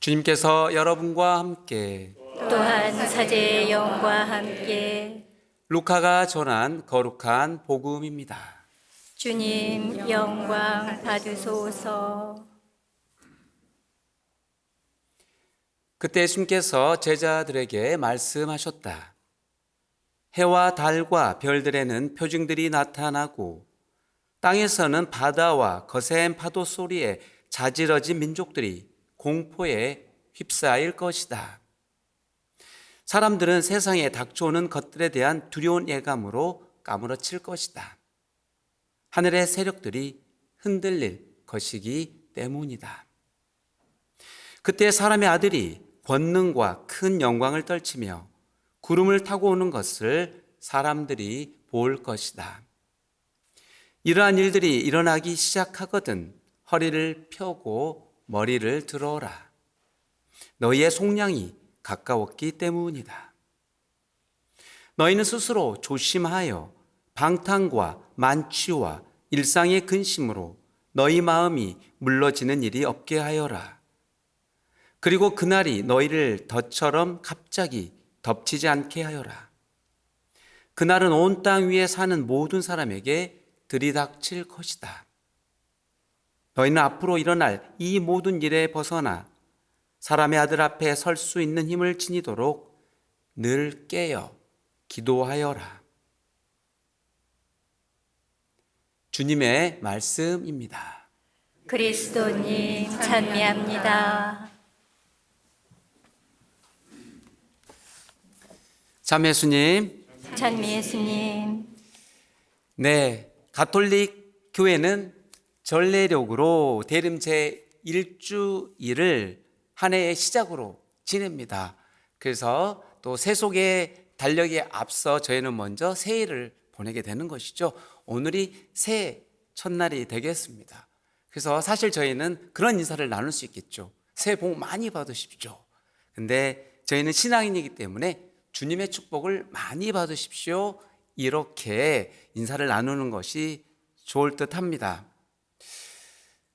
주님께서 여러분과 함께 또한 사제의 영과 함께 루카가 전한 거룩한 복음입니다. 주님 영광 받으소서. 그때 예수님께서 제자들에게 말씀하셨다. 해와 달과 별들에는 표징들이 나타나고 땅에서는 바다와 거센 파도 소리에 자지러진 민족들이 공포에 휩싸일 것이다. 사람들은 세상에 닥쳐오는 것들에 대한 두려운 예감으로 까무러칠 것이다. 하늘의 세력들이 흔들릴 것이기 때문이다. 그때 사람의 아들이 권능과 큰 영광을 떨치며 구름을 타고 오는 것을 사람들이 볼 것이다. 이러한 일들이 일어나기 시작하거든 허리를 펴고 머리를 들어라. 너희의 속량이 가까웠기 때문이다. 너희는 스스로 조심하여 방탕과 만취와 일상의 근심으로 너희 마음이 물러지는 일이 없게 하여라. 그리고 그날이 너희를 덫처럼 갑자기 덮치지 않게 하여라. 그날은 온 땅 위에 사는 모든 사람에게 들이닥칠 것이다. 너희는 앞으로 일어날 이 모든 일에 벗어나 사람의 아들 앞에 설 수 있는 힘을 지니도록 늘 깨어 기도하여라. 주님의 말씀입니다. 그리스도님 찬미합니다. 참예수님, 찬미 예수님. 네, 가톨릭 교회는 전례력으로 대림 제1주일을 한 해의 시작으로 지냅니다. 그래서 또 세속의 달력에 앞서 저희는 먼저 새해를 보내게 되는 것이죠. 오늘이 새해 첫날이 되겠습니다. 그래서 사실 저희는 그런 인사를 나눌 수 있겠죠. 새해 복 많이 받으십시오. 근데 저희는 신앙인이기 때문에 주님의 축복을 많이 받으십시오. 이렇게 인사를 나누는 것이 좋을 듯 합니다.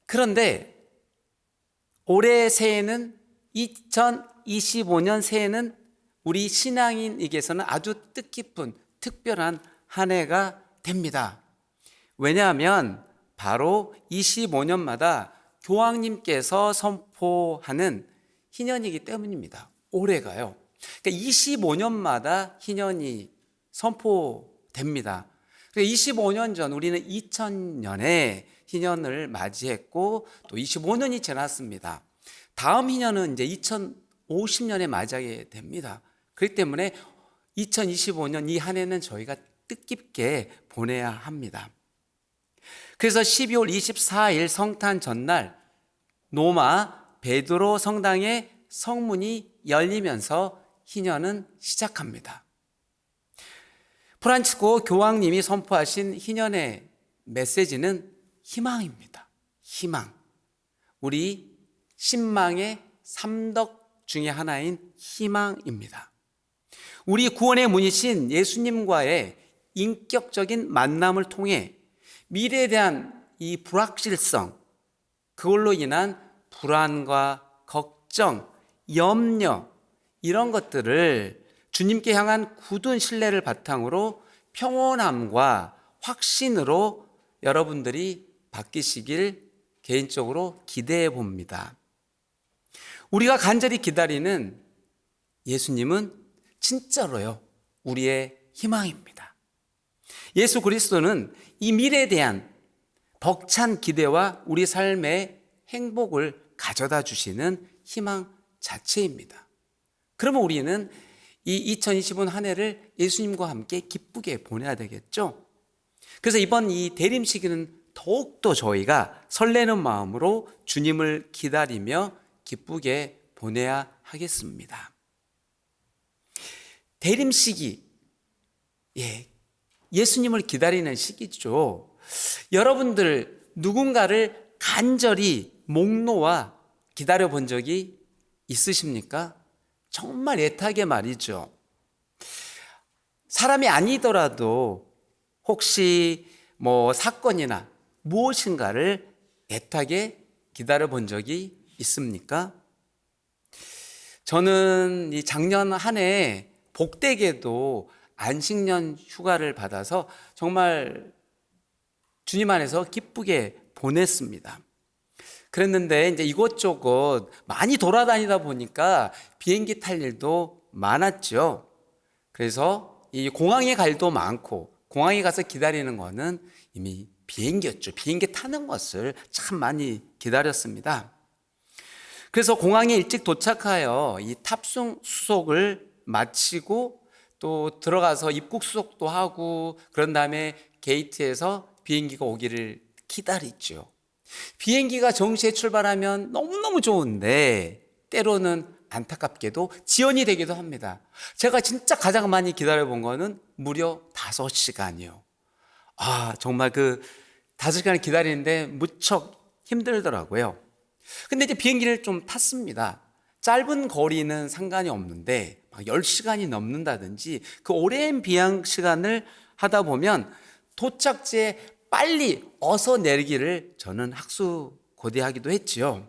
그런데 올해 새해는 2025년 새해는 우리 신앙인에게서는 아주 뜻깊은 특별한 한 해가 됩니다. 왜냐하면 바로 25년마다 교황님께서 선포하는 희년이기 때문입니다. 올해가요. 그러니까 25년마다 희년이 선포됩니다. 25년 전 우리는 2000년에 희년을 맞이했고 또 25년이 지났습니다. 다음 희년은 이제 2050년에 맞이하게 됩니다. 그렇기 때문에 2025년 이 한 해는 저희가 뜻깊게 보내야 합니다. 그래서 12월 24일 성탄 전날 로마 베드로 성당의 성문이 열리면서 희년은 시작합니다. 프란치스코 교황님이 선포하신 희년의 메시지는 희망입니다. 희망. 우리 신망의 삼덕 중에 하나인 희망입니다. 우리 구원의 문이신 예수님과의 인격적인 만남을 통해 미래에 대한 이 불확실성, 그걸로 인한 불안과 걱정, 염려, 이런 것들을 주님께 향한 굳은 신뢰를 바탕으로 평온함과 확신으로 여러분들이 바뀌시길 개인적으로 기대해 봅니다. 우리가 간절히 기다리는 예수님은 진짜로요, 우리의 희망입니다. 예수 그리스도는 이 미래에 대한 벅찬 기대와 우리 삶의 행복을 가져다 주시는 희망 자체입니다. 그러면 우리는 이 2025년 한 해를 예수님과 함께 기쁘게 보내야 되겠죠? 그래서 이번 이 대림 시기는 더욱더 저희가 설레는 마음으로 주님을 기다리며 기쁘게 보내야 하겠습니다. 대림 시기, 예수님을 기다리는 시기죠. 여러분들 누군가를 간절히 목 놓아 기다려 본 적이 있으십니까? 정말 애타게 말이죠. 사람이 아니더라도 혹시 사건이나 무엇인가를 애타게 기다려 본 적이 있습니까? 저는 이 작년 한 해 복되게도 안식년 휴가를 받아서 정말 주님 안에서 기쁘게 보냈습니다. 그랬는데 이제 이곳저곳 많이 돌아다니다 보니까 비행기 탈 일도 많았죠. 그래서 이 공항에 갈 일도 많고 공항에 가서 기다리는 거는 이미 비행기였죠. 비행기 타는 것을 참 많이 기다렸습니다. 그래서 공항에 일찍 도착하여 이 탑승 수속을 마치고 또 들어가서 입국 수속도 하고 그런 다음에 게이트에서 비행기가 오기를 기다리죠. 비행기가 정시에 출발하면 너무너무 좋은데 때로는 안타깝게도 지연이 되기도 합니다. 제가 진짜 가장 많이 기다려본 거는 무려 5시간이요. 정말 그 5시간을 기다리는데 무척 힘들더라고요. 근데 이제 비행기를 좀 탔습니다. 짧은 거리는 상관이 없는데 막 10시간이 넘는다든지 그 오랜 비행 시간을 하다 보면 도착지에 빨리 어서 내리기를 저는 학수고대하기도 했지요.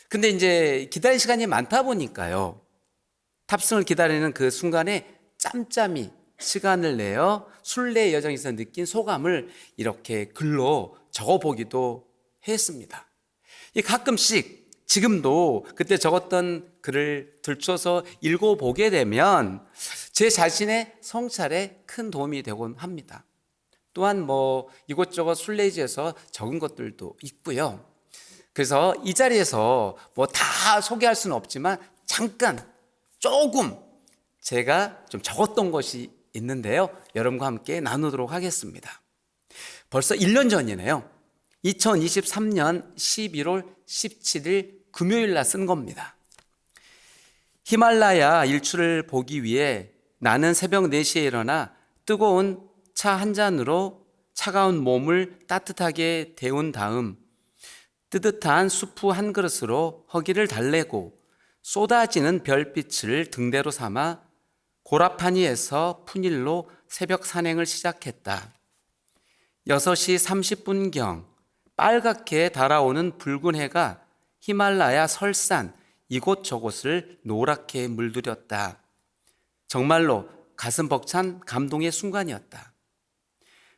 근데 이제 기다릴 시간이 많다 보니까요. 탑승을 기다리는 그 순간에 짬짬이 시간을 내어 순례 여정에서 느낀 소감을 이렇게 글로 적어보기도 했습니다. 가끔씩 지금도 그때 적었던 글을 들춰서 읽어보게 되면 제 자신의 성찰에 큰 도움이 되곤 합니다. 또한 이곳저곳 순례지에서 적은 것들도 있고요. 그래서 이 자리에서 다 소개할 수는 없지만 잠깐 조금 제가 좀 적었던 것이 있는데요. 여러분과 함께 나누도록 하겠습니다. 벌써 1년 전이네요. 2023년 11월 17일 금요일 날 쓴 겁니다. 히말라야 일출을 보기 위해 나는 새벽 4시에 일어나 뜨거운 차 한 잔으로 차가운 몸을 따뜻하게 데운 다음 뜨뜻한 수프 한 그릇으로 허기를 달래고 쏟아지는 별빛을 등대로 삼아 고라파니에서 푸닐로 새벽 산행을 시작했다. 6시 30분경 빨갛게 달아오는 붉은 해가 히말라야 설산 이곳저곳을 노랗게 물들였다. 정말로 가슴 벅찬 감동의 순간이었다.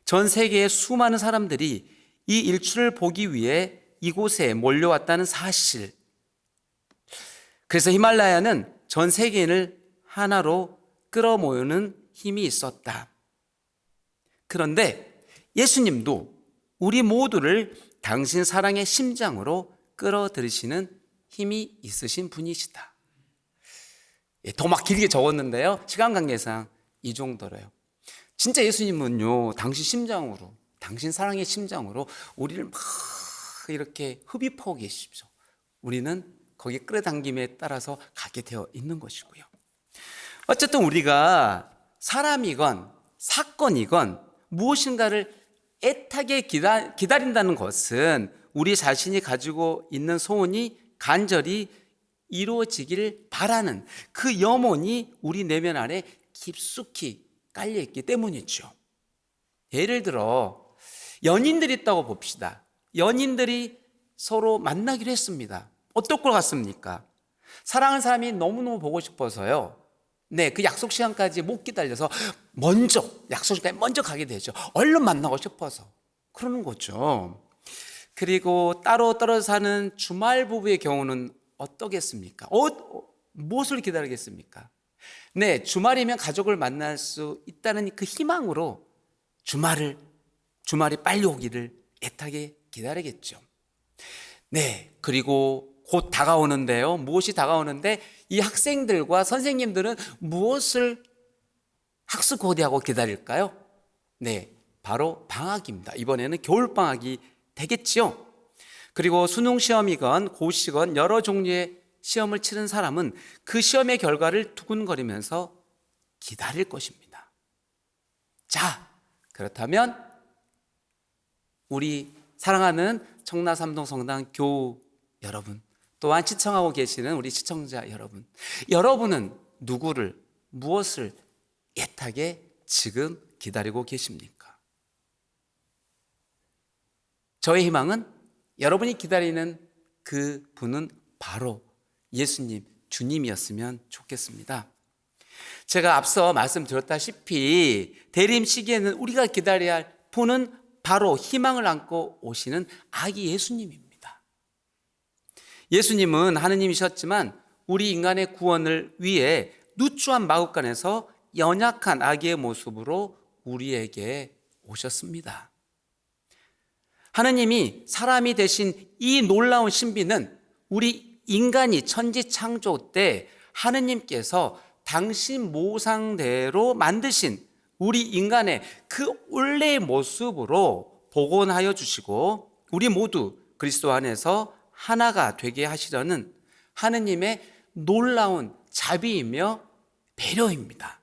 전 세계의 수많은 사람들이 이 일출을 보기 위해 이곳에 몰려왔다는 사실. 그래서 히말라야는 전 세계인을 하나로 끌어모으는 힘이 있었다. 그런데 예수님도 우리 모두를 당신 사랑의 심장으로 끌어들이시는 힘이 있으신 분이시다. 더 막 길게 적었는데요. 시간 관계상 이 정도로요. 진짜 예수님은요, 당신 심장으로, 당신 사랑의 심장으로 우리를 막 이렇게 흡입하고 계십시오. 우리는 거기에 끌어당김에 따라서 가게 되어 있는 것이고요. 어쨌든 우리가 사람이건 사건이건 무엇인가를 애타게 기다린다는 것은 우리 자신이 가지고 있는 소원이 간절히 이루어지기를 바라는 그 염원이 우리 내면 안에 깊숙이 깔려있기 때문이죠. 예를 들어 연인들이 있다고 봅시다. 연인들이 서로 만나기로 했습니다. 어떨 것 같습니까? 사랑하는 사람이 너무너무 보고 싶어서요. 그 약속 시간까지 못 기다려서 약속 시간에 먼저 가게 되죠. 얼른 만나고 싶어서. 그러는 거죠. 그리고 따로 떨어져 사는 주말 부부의 경우는 어떠겠습니까? 무엇을 기다리겠습니까? 주말이면 가족을 만날 수 있다는 그 희망으로 주말이 빨리 오기를 애타게 기다리겠죠. 그리고 곧 다가오는데요. 무엇이 다가오는데 이 학생들과 선생님들은 무엇을 학습고대하고 기다릴까요? 바로 방학입니다. 이번에는 겨울방학이 되겠죠. 그리고 수능시험이건 고시건 여러 종류의 시험을 치른 사람은 그 시험의 결과를 두근거리면서 기다릴 것입니다. 자, 그렇다면 우리 사랑하는 청라삼동 성당 교우 여러분, 또한 시청하고 계시는 우리 시청자 여러분, 여러분은 무엇을 애타게 지금 기다리고 계십니까? 저의 희망은 여러분이 기다리는 그 분은 바로 예수님 주님이었으면 좋겠습니다. 제가 앞서 말씀드렸다시피 대림 시기에는 우리가 기다려야 할 분은 바로 희망을 안고 오시는 아기 예수님입니다. 예수님은 하느님이셨지만 우리 인간의 구원을 위해 누추한 마구간에서 연약한 아기의 모습으로 우리에게 오셨습니다. 하느님이 사람이 되신 이 놀라운 신비는 우리 인간이 천지창조 때 하느님께서 당신 모상대로 만드신 우리 인간의 그 원래의 모습으로 복원하여 주시고 우리 모두 그리스도 안에서 하나가 되게 하시려는 하느님의 놀라운 자비이며 배려입니다.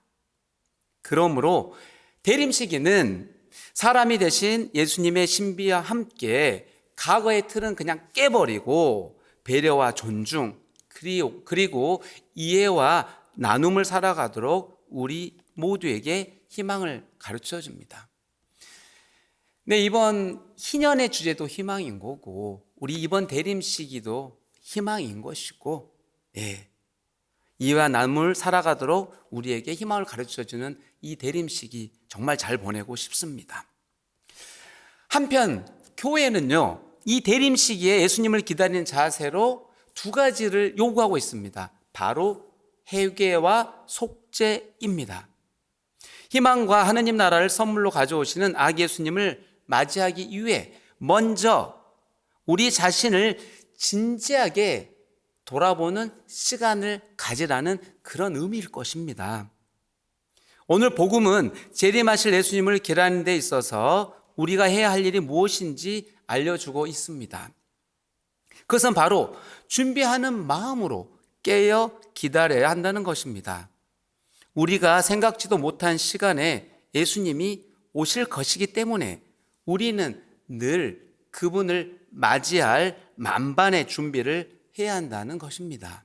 그러므로 대림 시기는 사람이 되신 예수님의 신비와 함께 과거의 틀은 그냥 깨버리고 배려와 존중 그리고 이해와 나눔을 살아가도록 우리 모두에게 희망을 가르쳐 줍니다. 네, 이번 희년의 주제도 희망인 거고 우리 이번 대림 시기도 희망인 것이고 이해와 나눔을 살아가도록 우리에게 희망을 가르쳐 주는 이 대림 시기 정말 잘 보내고 싶습니다. 한편 교회는요, 이 대림 시기에 예수님을 기다리는 자세로 두 가지를 요구하고 있습니다. 바로 회개와 속죄입니다. 희망과 하느님 나라를 선물로 가져오시는 아기 예수님을 맞이하기 위해 먼저 우리 자신을 진지하게 돌아보는 시간을 가지라는 그런 의미일 것입니다. 오늘 복음은 재림하실 예수님을 기다리는 데 있어서 우리가 해야 할 일이 무엇인지 알려주고 있습니다. 그것은 바로 준비하는 마음으로 깨어 기다려야 한다는 것입니다. 우리가 생각지도 못한 시간에 예수님이 오실 것이기 때문에 우리는 늘 그분을 맞이할 만반의 준비를 해야 한다는 것입니다.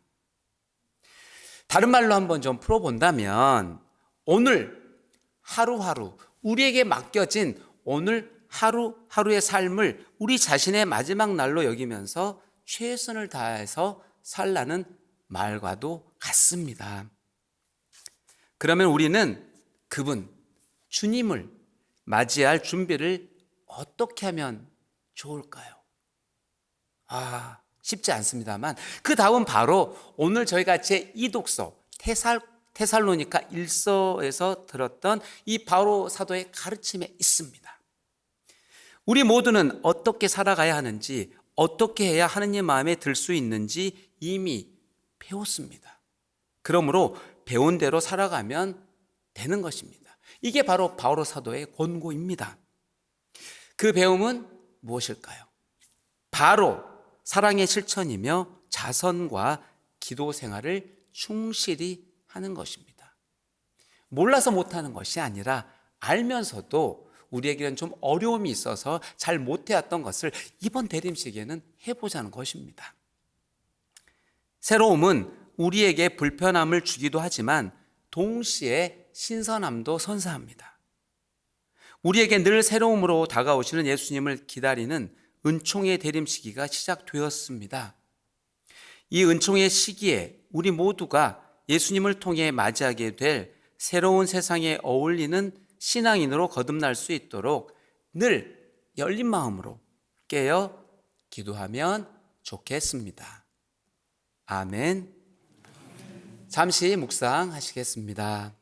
다른 말로 한번 좀 풀어본다면 오늘 하루하루 우리에게 맡겨진 오늘 하루하루의 삶을 우리 자신의 마지막 날로 여기면서 최선을 다해서 살라는 말과도 같습니다. 그러면 우리는 그분, 주님을 맞이할 준비를 어떻게 하면 좋을까요? 쉽지 않습니다만 그 다음 바로 오늘 저희가 제2독서 테살로니가 1서에서 들었던 이 바로 사도의 가르침에 있습니다. 우리 모두는 어떻게 살아가야 하는지, 어떻게 해야 하느님 마음에 들 수 있는지 이미 배웠습니다. 그러므로 배운 대로 살아가면 되는 것입니다. 이게 바로 바로 사도의 권고입니다. 그 배움은 무엇일까요? 바로 사랑의 실천이며 자선과 기도 생활을 충실히 하는 것입니다. 몰라서 못하는 것이 아니라 알면서도 우리에게는 좀 어려움이 있어서 잘 못해왔던 것을 이번 대림시기에는 해보자는 것입니다. 새로움은 우리에게 불편함을 주기도 하지만 동시에 신선함도 선사합니다. 우리에게 늘 새로움으로 다가오시는 예수님을 기다리는 은총의 대림 시기가 시작되었습니다. 이 은총의 시기에 우리 모두가 예수님을 통해 맞이하게 될 새로운 세상에 어울리는 신앙인으로 거듭날 수 있도록 늘 열린 마음으로 깨어 기도하면 좋겠습니다. 아멘. 잠시 묵상하시겠습니다.